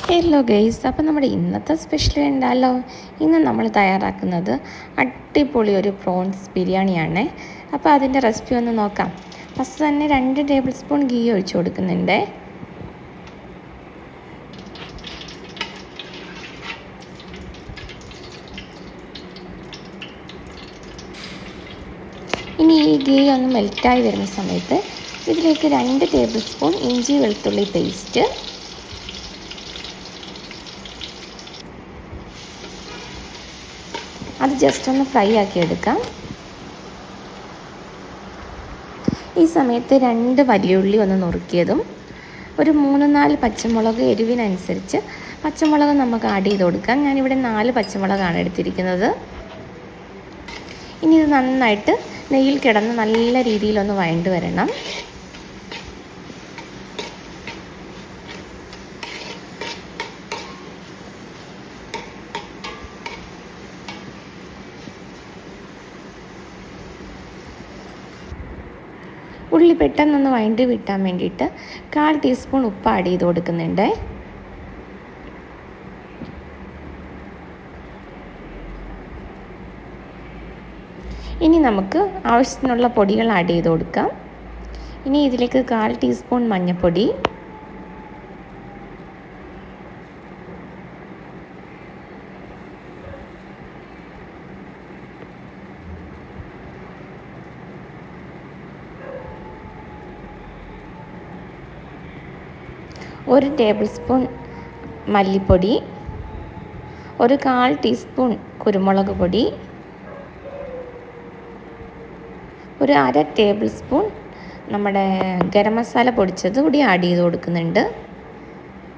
Hello guys, അപ്പോൾ നമ്മുടെ ഇന്നത്തെ സ്പെഷ്യൽ ഉണ്ടല്ലോ. ഇന്ന് നമ്മൾ തയ്യാറാക്കുന്നത് അടിപൊളി ഒരു പ്രോൺസ് ബിരിയാണിയാണ്. അപ്പോൾ അതിൻ്റെ റെസിപ്പി ഒന്ന് നോക്കാം. ഫസ്റ്റ് തന്നെ 2 ടേബിൾ സ്പൂൺ ഗീ ഒഴിച്ചു കൊടുക്കുന്നുണ്ട്. ഇനി ഈ ഗീ ഒന്ന് മെൽറ്റായി വരുന്ന സമയത്ത് ഇതിലേക്ക് 2 ടേബിൾ സ്പൂൺ ഇഞ്ചി വെളുത്തുള്ളി പേസ്റ്റ്, അത് ജസ്റ്റ് ഒന്ന് ഫ്രൈ ആക്കി എടുക്കാം. ഈ സമയത്ത് 2 വലിയുള്ളി ഒന്ന് നുറുക്കിയതും ഒരു 3-4 പച്ചമുളക് എരിവിനനുസരിച്ച് പച്ചമുളക് നമുക്ക് ആഡ് ചെയ്ത് കൊടുക്കാം. ഞാനിവിടെ 4 പച്ചമുളകാണ് എടുത്തിരിക്കുന്നത്. ഇനി ഇത് നന്നായിട്ട് നെയ്യിൽ കിടന്ന് നല്ല രീതിയിലൊന്ന് വഴണ്ട് വരണം. ഉള്ളി പെട്ടെന്നൊന്ന് വഴണ്ടി വിട്ടാൻ വേണ്ടിയിട്ട് 1/4 ടീസ്പൂൺ ഉപ്പ് ആഡ് ചെയ്ത് കൊടുക്കുന്നുണ്ട്. ഇനി നമുക്ക് ആവശ്യത്തിനുള്ള പൊടികൾ ആഡ് ചെയ്ത് കൊടുക്കാം. ഇനി ഇതിലേക്ക് 1/4 ടീസ്പൂൺ മഞ്ഞൾപ്പൊടി, ഒരു ടേബിൾ സ്പൂൺ മല്ലിപ്പൊടി, ഒരു 1/4 ടീസ്പൂൺ കുരുമുളക് പൊടി, ഒരു 1/2 ടേബിൾ സ്പൂൺ നമ്മുടെ ഗരം മസാല പൊടിച്ചത് കൂടി ആഡ് ചെയ്ത് കൊടുക്കുന്നുണ്ട്.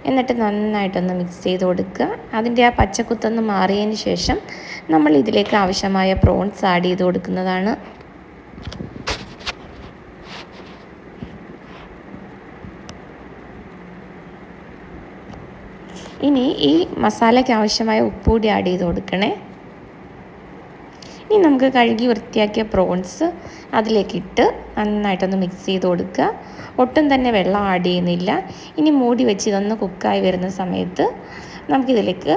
എന്നിട്ട് നന്നായിട്ടൊന്ന് മിക്സ് ചെയ്ത് കൊടുക്കുക. അതിൻ്റെ ആ പച്ചക്കുത്തൊന്ന് മാറിയതിന് ശേഷം നമ്മൾ ഇതിലേക്ക് ആവശ്യമായ പ്രോൺസ് ആഡ് ചെയ്ത് കൊടുക്കുന്നതാണ്. ഇനി ഈ മസാലയ്ക്ക് ആവശ്യമായ ഉപ്പ് കൂടി ആഡ് ചെയ്ത് കൊടുക്കണേ. ഇനി നമുക്ക് കഴുകി വൃത്തിയാക്കിയ പ്രോൺസ് അതിലേക്കിട്ട് നന്നായിട്ടൊന്ന് മിക്സ് ചെയ്ത് കൊടുക്കുക. ഒട്ടും തന്നെ വെള്ളം ആഡ് ചെയ്യുന്നില്ല. ഇനി മൂടി വെച്ച് ഇതൊന്ന് കുക്കായി വരുന്ന സമയത്ത് നമുക്കിതിലേക്ക്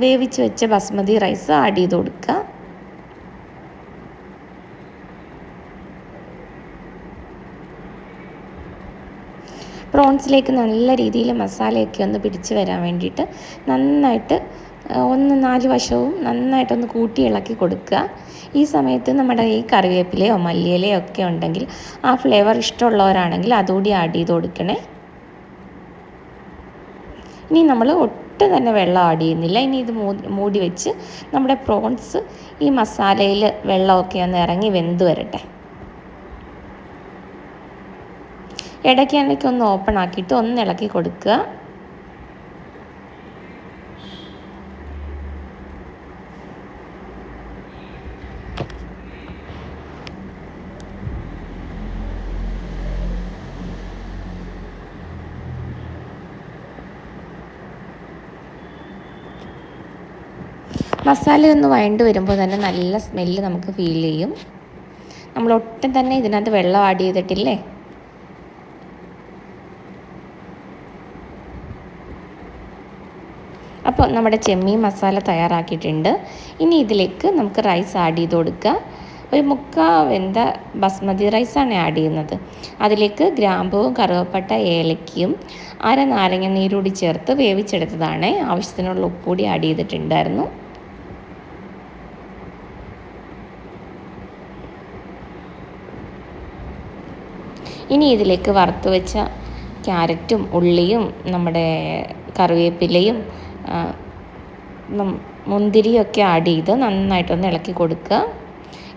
വേവിച്ച് വെച്ച ബസ്മതി റൈസ് ആഡ് ചെയ്ത് കൊടുക്കുക. പ്രോൺസിലേക്ക് നല്ല രീതിയിൽ മസാലയൊക്കെ ഒന്ന് പിടിച്ച് വരാൻ വേണ്ടിയിട്ട് നന്നായിട്ട് 4 വശവും നന്നായിട്ടൊന്ന് കൂട്ടി ഇളക്കി കൊടുക്കുക. ഈ സമയത്ത് നമ്മുടെ ഈ കറിവേപ്പിലയോ മല്ലിയിലയോ ഒക്കെ ഉണ്ടെങ്കിൽ ആ ഫ്ലേവർ ഇഷ്ടമുള്ളവരാണെങ്കിൽ അതുകൂടി ആഡ് ചെയ്ത് കൊടുക്കണേ. ഇനി നമ്മൾ ഒട്ടും തന്നെ വെള്ളം ആഡ് ചെയ്യുന്നില്ല. ഇനി ഇത് മൂടി വെച്ച് നമ്മുടെ പ്രോൺസ് ഈ മസാലയിൽ വെള്ളമൊക്കെ ഒന്ന് ഇറങ്ങി വെന്ത് വരട്ടെ. ഇടയ്ക്ക് ഒന്ന് ഓപ്പൺ ആക്കിയിട്ട് ഒന്ന് ഇളക്കി കൊടുക്കുക. മസാല ഒന്ന് വഴണ്ട് വരുമ്പോൾ തന്നെ നല്ല സ്മെല്ല് നമുക്ക് ഫീൽ ചെയ്യും. നമ്മൾ ഒട്ടും തന്നെ ഇതിനകത്ത് വെള്ളം ആഡ് ചെയ്തിട്ടില്ലേ. അപ്പോൾ നമ്മുടെ ചെമ്മീൻ മസാല തയ്യാറാക്കിയിട്ടുണ്ട്. ഇനി ഇതിലേക്ക് നമുക്ക് റൈസ് ആഡ് ചെയ്ത് കൊടുക്കുക. ഒരു 1/4 വെന്ത ബസ്മതി റൈസാണ് ആഡ് ചെയ്യുന്നത്. അതിലേക്ക് ഗ്രാമ്പൂവും കറുവപ്പട്ട ഏലക്കയും 1/2 നാരങ്ങ നീരുകൂടി ചേർത്ത് വേവിച്ചെടുത്തതാണ്. ആവശ്യത്തിനുള്ള ഉപ്പ് കൂടി ആഡ് ചെയ്തിട്ടുണ്ടായിരുന്നു. ഇനി ഇതിലേക്ക് വറുത്ത് വെച്ച ക്യാരറ്റും ഉള്ളിയും നമ്മുടെ കറിവേപ്പിലയും മുന്തിരിയൊക്കെ ആഡ് ചെയ്ത് നന്നായിട്ടൊന്ന് ഇളക്കി കൊടുക്കുക.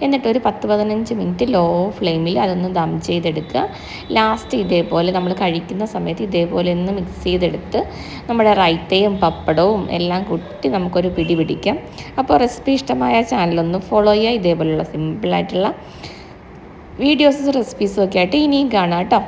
എന്നിട്ടൊരു 10-15 മിനിറ്റ് ലോ ഫ്ലെയിമിൽ അതൊന്ന് ദം ചെയ്തെടുക്കുക. ലാസ്റ്റ് ഇതേപോലെ നമ്മൾ കഴിക്കുന്ന സമയത്ത് ഇതേപോലെ ഒന്ന് മിക്സ് ചെയ്തെടുത്ത് നമ്മുടെ റൈത്തയും പപ്പടവും എല്ലാം കൂട്ടി നമുക്കൊരു പിടി പിടിക്കാം. അപ്പോൾ റെസിപ്പി ഇഷ്ടമായ ചാനലൊന്ന് ഫോളോ ചെയ്യുക. ഇതേപോലെയുള്ള സിമ്പിളായിട്ടുള്ള വീഡിയോസും റെസിപ്പീസും ഒക്കെ ആയിട്ട് ഇനിയും കാണാം കേട്ടോ.